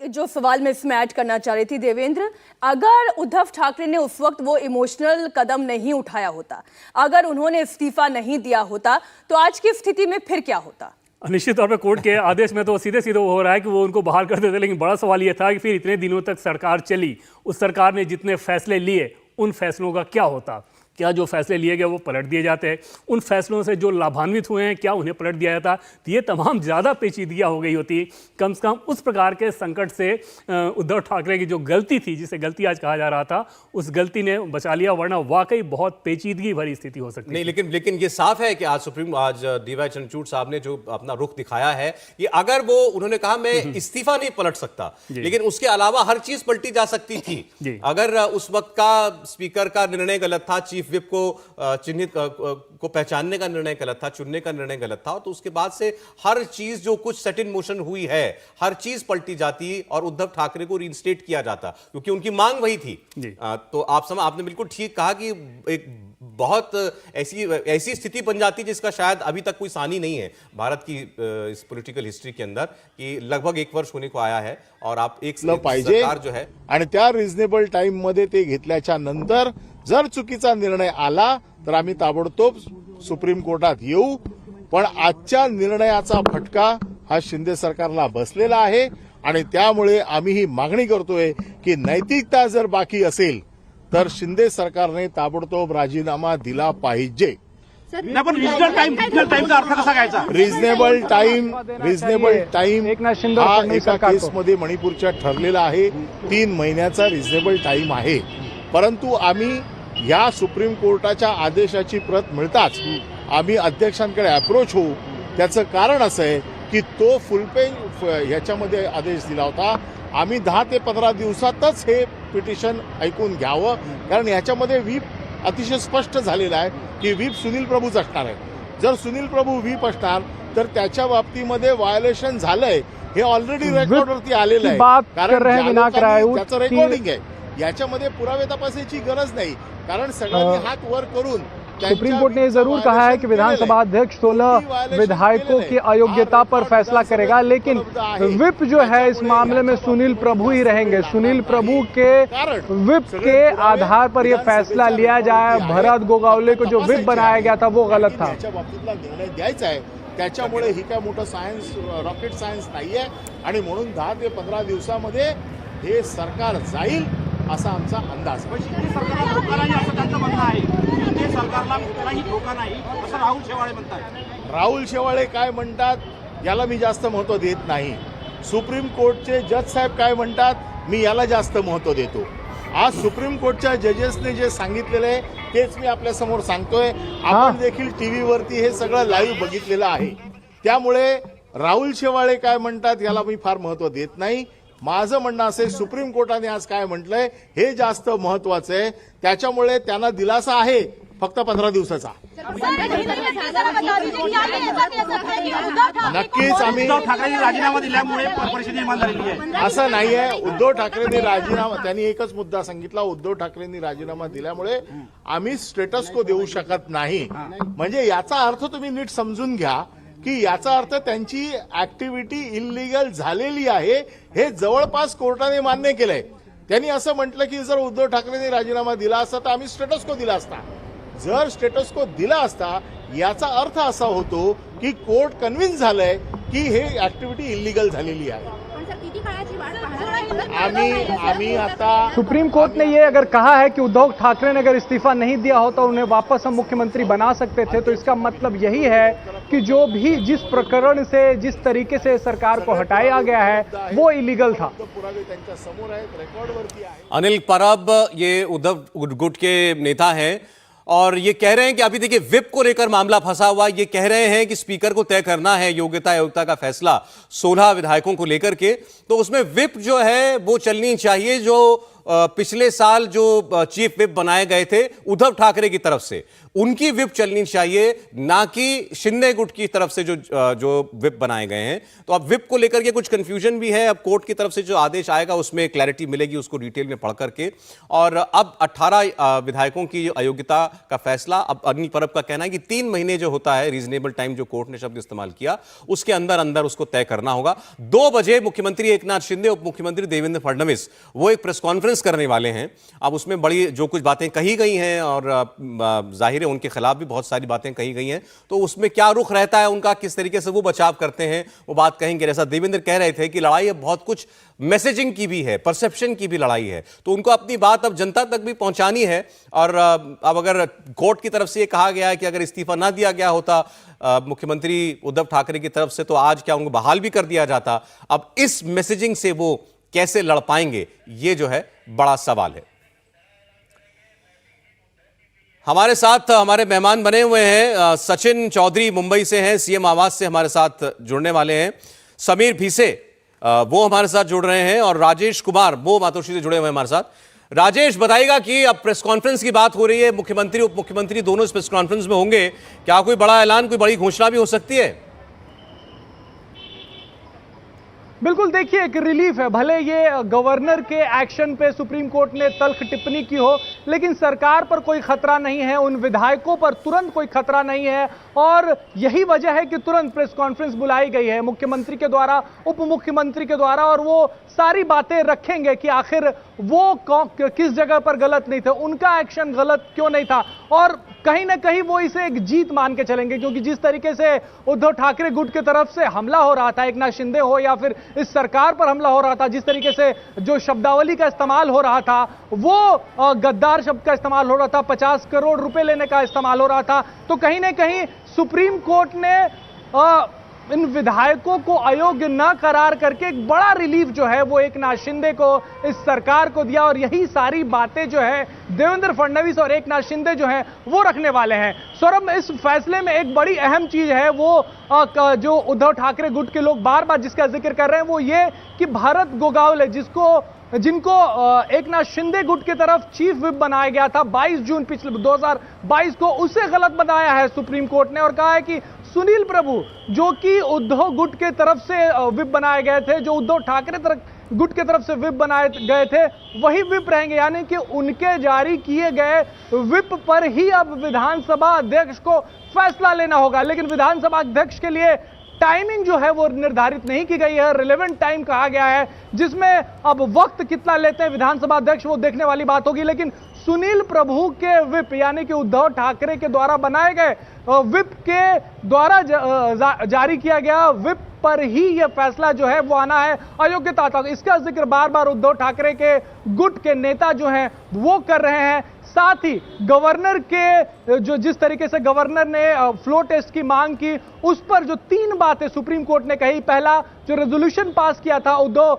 जो सवाल मैं इसमें ऐड करना चाह रही थी देवेंद्र, अगर उद्धव ठाकरे ने उस वक्त वो इमोशनल कदम नहीं उठाया होता, अगर उन्होंने इस्तीफा नहीं दिया होता, तो आज की स्थिति में फिर क्या होता? निश्चित तौर पे कोर्ट के आदेश में तो सीधे सीधे हो रहा है कि वो उनको बहाल कर देते, लेकिन बड़ा सवाल ये था कि फिर इतने दिनों तक सरकार चली, उस सरकार ने जितने फैसले लिए उन फैसलों का क्या होता? क्या जो फैसले लिए गए वो पलट दिए जाते हैं? उन फैसलों से जो लाभान्वित हुए हैं क्या उन्हें पलट दिया जाता? तो ये तमाम ज़्यादा पेचीदगियाँ हो गई होती। कम से कम उस प्रकार के संकट से उद्धव ठाकरे की जो गलती थी, जिसे गलती आज कहा जा रहा था, उस गलती ने बचा लिया, वरना वाकई बहुत पेचीदगी भरी स्थिति हो सकती नहीं। लेकिन ये साफ है कि आज डीवाई चंद्रचूड़ साहब ने जो अपना रुख दिखाया है कि अगर वो उन्होंने कहा मैं इस्तीफा नहीं पलट सकता, लेकिन उसके अलावा हर चीज पलटी जा सकती थी। अगर उस वक्त का स्पीकर का निर्णय गलत था, चीफ विप को चिन्हित को पहचानने का निर्णय गलत था, चुनने का निर्णय गलत था, तो उसके बाद से हर चीज जो कुछ सेट इन मोशन हुई है, हर चीज पलटी जाती और उद्धव ठाकरे को रीइंस्टेट किया जाता, क्योंकि उनकी मांग वही थी। तो आपने बिल्कुल ठीक कहा कि एक बहुत ऐसी स्थिति बन जाती जिसका शायद अभी तक कोई सानी नहीं है भारत की इस पॉलिटिकल हिस्ट्री के अंदर, कि लगभग 1 वर्ष होने को आया है और आप एक सरकार जो है आणि त्या रिझनेबल टाइम मध्ये ते घेतल्याच्या नंतर जर चुकीचा निर्णय आला तर आम्ही ताबडतोब सुप्रीम कोर्टात येऊ। पण आजच्या निर्णयाचा फटका हा शिंदे सरकारला बसलेला आहे आणि त्यामुळे आम्ही ही मागणी करतोय की नैतिकता जर बाकी असेल तर शिंदे सरकारने ताबडतोब राजीनामा दिला पाहिजे। रिजनेबल टाइम का अर्थ कसा घ्यायचा? रिझनेबल टाइम हा एका केसमध्ये मणिपूरच्या ठरलेला आहे, 3 महिन्याचा रिझनेबल टाइम आहे। परंतु आम्ही या सुप्रीम कोर्टाच्या आदेशाची प्रत मिळताच आम्ही अध्यक्षांकडे अप्रोच होऊ। त्याचं कारण असं आहे की तो फुलपेज ह्याच्यामध्ये आदेश दिला होता, आम्ही 10 ते 15 दिवसातच हे पिटिशन ऐकून घ्यावं, कारण ह्याच्यामध्ये व्हीप अतिशय स्पष्ट झालेला आहे की व्हीप सुनील प्रभूच असणार आहे। जर सुनील प्रभू व्हीप असणार तर त्याच्या बाबतीमध्ये व्हायोलेशन झालंय हे ऑलरेडी रेकॉर्डवरती आलेलं आहे, कारण त्याचं रेकॉर्डिंग आहे। याच्यामध्ये पुरावे तपासायची गरज नाही, कारण सगळ्यांनी हात वर करून सुप्रीम कोर्ट ने जरूर कहा है कि विधानसभा अध्यक्ष 16 विधायकों की अयोग्यता पर फैसला करेगा, लेकिन विप जो है इस मामले में सुनील प्रभु ही रहेंगे। सुनील प्रभु के विप के आधार पर यह फैसला लिया जाए। भरत गोगावले को जो विप बनाया गया था वो गलत था। निर्णय द्यायचा आहे, त्याच्यामुळे ही काय मोठं सायन्स रॉकेट सायन्स नाहीये आणि म्हणून 10 ते 15 दिवसामध्ये हे सरकार जाईल असा आमचा अंदाज आहे। सरकारला धोका नाही असं त्यांचं म्हणणं आहे, ते सरकारला कुठलाही धोका नाही असं राहुल शेवाळे म्हणतात। राहुल शेवाळे काय म्हणतात याला मी जास्त महत्त्व देत नाही। सुप्रीम कोर्टचे जज साहेब काय म्हणतात मी याला जास्त महत्त्व देतो। आज सुप्रीम कोर्टच्या जजेसने जे सांगितलेलं आहे तेच मी आपल्या समोर सांगतोय। आपण देखील टीव्ही वरती हे सगळं लाईव्ह बघितलेलं आहे, त्यामुळे राहुल शेवाळे काय म्हणतात याला मी फार महत्त्व देत नाही। माझं म्हणणं असे, सुप्रीम कोर्टाने आज काय म्हटलंय हे जास्त महत्वाचं आहे, त्याच्यामुळे त्यांना दिलासा आहे फक्त 15 दिवसाचा। नक्कीच आम्ही ठाकरेंनी राजीनामा दिल्यामुळे परिस्थिती निर्माण झालेली आहे असं नाहीये। उद्धव ठाकरेंनी राजीनामा, त्यांनी एकच मुद्दा सांगितला, उद्धव ठाकरेंनी राजीनामा दिल्यामुळे आम्ही स्टेटस को देऊ शकत नाही। म्हणजे याचा अर्थ तुम्ही नीट समजून घ्या की याचा अर्थ त्यांची ऍक्टिव्हिटी इल्लीगल झालेली आहे, हे जवळपास कोर्टाने मान्य केलंय। त्यांनी असं म्हटलं की जर उद्धव ठाकरेंनी राजीनामा दिला असता तर आम्ही स्टेटस को दिला असता। जर स्टेटस को दिला असता याचा अर्थ असा होतो की कोर्ट कन्व्हिन्स झालंय की हे ऍक्टिव्हिटी इल्लीगल झालेली आहे। आम्ही आता सुप्रीम कोर्ट ने ये अगर कहा है कि उद्धव ठाकरे ने अगर इस्तीफा नहीं दिया होता उन्हें वापस हम मुख्यमंत्री बना सकते थे, तो इसका मतलब यही है कि जो भी जिस प्रकरण से जिस तरीके से सरकार को हटाया गया है वो इलीगल था। पुरावे त्यांच्या समोर आहेत, रेकॉर्डवरती आहे। अनिल परब ये उद्धव गुट के नेता हैं और ये कह रहे हैं कि अभी देखिए विप को लेकर मामला फंसा हुआ, ये कह रहे हैं कि स्पीकर को तय करना है योग्यता का फैसला 16 विधायकों को लेकर के, तो उसमें विप जो है वो चलनी चाहिए जो पिछले साल जो चीफ विप बनाए गए थे उद्धव ठाकरे की तरफ से, उनकी विप चलनी चाहिए, ना कि शिंदे गुट की तरफ से जो विप बनाए गए हैं। तो अब विप को लेकर के कुछ कंफ्यूजन भी है। अब कोर्ट की तरफ से जो आदेश आएगा उसमें क्लैरिटी मिलेगी, उसको डिटेल में पढ़ करके। और अब 18 विधायकों की अयोग्यता का फैसला, अब अग्नि परब का कहना है कि 3 महीने जो होता है रीजनेबल टाइम, जो कोर्ट ने शब्द इस्तेमाल किया, उसके अंदर अंदर उसको तय करना होगा। 2 बजे मुख्यमंत्री एकनाथ शिंदे, उप मुख्यमंत्री देवेंद्र फडणवीस वो एक प्रेस कॉन्फ्रेंस करने वाले हैं। अब उसमें बड़ी जो कुछ बातें कही गई हैं और जाहिर है उनके खिलाफ भी बहुत सारी बातें कही गई हैं, तो उसमें क्या रुख रहता है उनका, किस तरीके से वो बचाव करते हैं, वो बात कहेंगे। जैसा देवेंद्र कह रहे थे कि लड़ाई अब बहुत कुछ मैसेजिंग की भी है, परसेप्शन की भी लड़ाई है, तो उनको अपनी बात अब जनता तक भी पहुंचानी है। और अब अगर कोर्ट की तरफ से ये कहा गया है कि अगर इस्तीफा ना दिया गया होता मुख्यमंत्री उद्धव ठाकरे की तरफ से, तो आज क्या उनको बहाल भी कर दिया जाता। अब इस मैसेजिंग से वो कैसे लड़ पाएंगे, ये जो है बड़ा सवाल है। हमारे साथ हमारे मेहमान बने हुए हैं, सचिन चौधरी मुंबई से हैं, सीएम आवास से हमारे साथ जुड़ने वाले हैं। समीर भीसे वो हमारे साथ जुड़ रहे हैं, और राजेश कुमार वो मातोश्री से जुड़े हुए हैं हमारे साथ। राजेश, बताइएगा कि अब प्रेस कॉन्फ्रेंस की बात हो रही है, मुख्यमंत्री उप मुख्यमंत्री दोनों इस प्रेस कॉन्फ्रेंस में होंगे, क्या कोई बड़ा ऐलान, कोई बड़ी घोषणा भी हो सकती है? बिल्कुल, देखिए एक रिलीफ है। भले ये गवर्नर के एक्शन पे सुप्रीम कोर्ट ने तल्ख टिप्पणी की हो, लेकिन सरकार पर कोई खतरा नहीं है, उन विधायकों पर तुरंत कोई खतरा नहीं है, और यही वजह है कि तुरंत प्रेस कॉन्फ्रेंस बुलाई गई है मुख्यमंत्री के द्वारा, उप मुख्यमंत्री के द्वारा, और वो सारी बातें रखेंगे कि आखिर वो किस जगह पर गलत नहीं थे, उनका एक्शन गलत क्यों नहीं था, और कहीं ना कहीं वो इसे एक जीत मान के चलेंगे। क्योंकि जिस तरीके से उद्धव ठाकरे गुट की तरफ से हमला हो रहा था, एकनाथ शिंदे हो या फिर इस सरकार पर हमला हो रहा था, जिस तरीके से जो शब्दावली का इस्तेमाल हो रहा था, वो गद्दार शब्द का इस्तेमाल हो रहा था, 50 करोड़ रुपए लेने का इस्तेमाल हो रहा था, तो कहीं ना कहीं सुप्रीम कोर्ट ने इन विधायकों को अयोग्य न करार करके एक बड़ा रिलीफ जो है वो एकनाथ शिंदे को, इस सरकार को दिया। और यही सारी बातें जो है देवेंद्र फडणवीस और एकनाथ शिंदे जो है वो रखने वाले हैं। सौरभ, इस फैसले में एक बड़ी अहम चीज है वो जो उद्धव ठाकरे गुट के लोग बार बार जिसका जिक्र कर रहे हैं, वो ये कि भारत गोगावले जिनको एकनाथ शिंदे गुट की तरफ चीफ विप बनाया गया था 22 जून पिछले 2022 को, उसे गलत बनाया है सुप्रीम कोर्ट ने, और कहा है कि सुनील प्रभु जो कि उद्धव गुट के तरफ से विप बनाए गए थे, जो उद्धव ठाकरे गुट के तरफ से विप बनाए गए थे, वही विप रहेंगे। यानी कि उनके जारी किए गए विप पर ही अब विधानसभा अध्यक्ष को फैसला लेना होगा। लेकिन विधानसभा अध्यक्ष के लिए टाइमिंग जो है वो निर्धारित नहीं की गई है, रिलेवेंट टाइम कहा गया है, जिसमें अब वक्त कितना लेते हैं विधानसभा अध्यक्ष वो देखने वाली बात होगी। लेकिन सुनील प्रभु के विप यानी कि उद्धव ठाकरे के द्वारा बनाए गए विप के द्वारा जारी किया गया विप पर ही यह फैसला जो है वो आना है अयोग्यता तक। इसका जिक्र बार बार उद्धव ठाकरे के गुट के नेता जो हैं वो कर रहे हैं। साथ ही गवर्नर के जिस तरीके से गवर्नर ने फ्लो टेस्ट की मांग की, उस पर जो 3 बातें सुप्रीम कोर्ट ने कही, पहला जो रेजोल्यूशन पास किया था उद्धव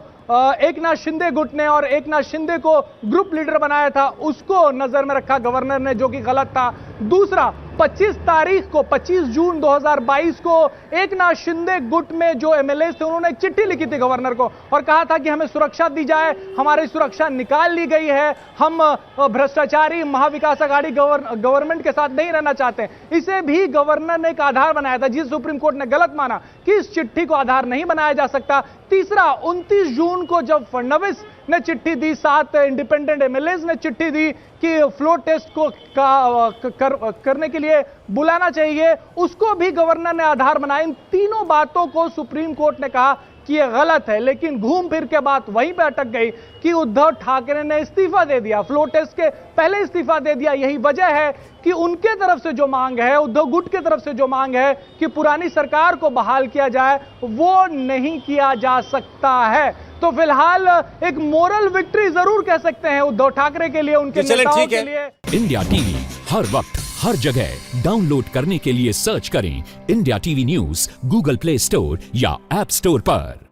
एकनाथ शिंदे गुट ने और एकनाथ शिंदे को ग्रुप लीडर बनाया था, उसको नजर में रखा गवर्नर ने, जो कि गलत था। दूसरा, 25 जून 2022 को एकनाथ शिंदे गुट में जो एमएलए थे उन्होंने एक चिट्ठी लिखी थी गवर्नर को और कहा था कि हमें सुरक्षा दी जाए, हमारी सुरक्षा निकाल ली गई है, हम भ्रष्टाचारी महाविकास आघाड़ी गवर्नमेंट के साथ नहीं रहना चाहते। इसे भी गवर्नर ने एक आधार बनाया था, जिस सुप्रीम कोर्ट ने गलत माना कि इस चिट्ठी को आधार नहीं बनाया जा सकता। तीसरा, 29 जून को जब फडणवीस ने चिट्ठी दी, 7 इंडिपेंडेंट एमएलएज ने चिट्ठी दी कि फ्लो टेस्ट को करने के लिए बुलाना चाहिए, उसको भी गवर्नर ने आधार बनाया। इन तीनों बातों को सुप्रीम कोर्ट ने कहा कि यह गलत है, लेकिन घूम फिर के बात वहीं पर अटक गई कि उद्धव ठाकरे ने इस्तीफा दे दिया, फ्लो टेस्ट के पहले इस्तीफा दे दिया। यही वजह है कि उनके तरफ से जो मांग है, उद्धव गुट के तरफ से जो मांग है कि पुरानी सरकार को बहाल किया जाए, वो नहीं किया जा सकता है। तो फिलहाल एक मोरल विक्ट्री जरूर कह सकते हैं उद्धव ठाकरे के लिए, उनके नेताओं के लिए। इंडिया टीवी हर वक्त हर जगह डाउनलोड करने के लिए सर्च करें India TV news Google play store या ऐप स्टोर पर।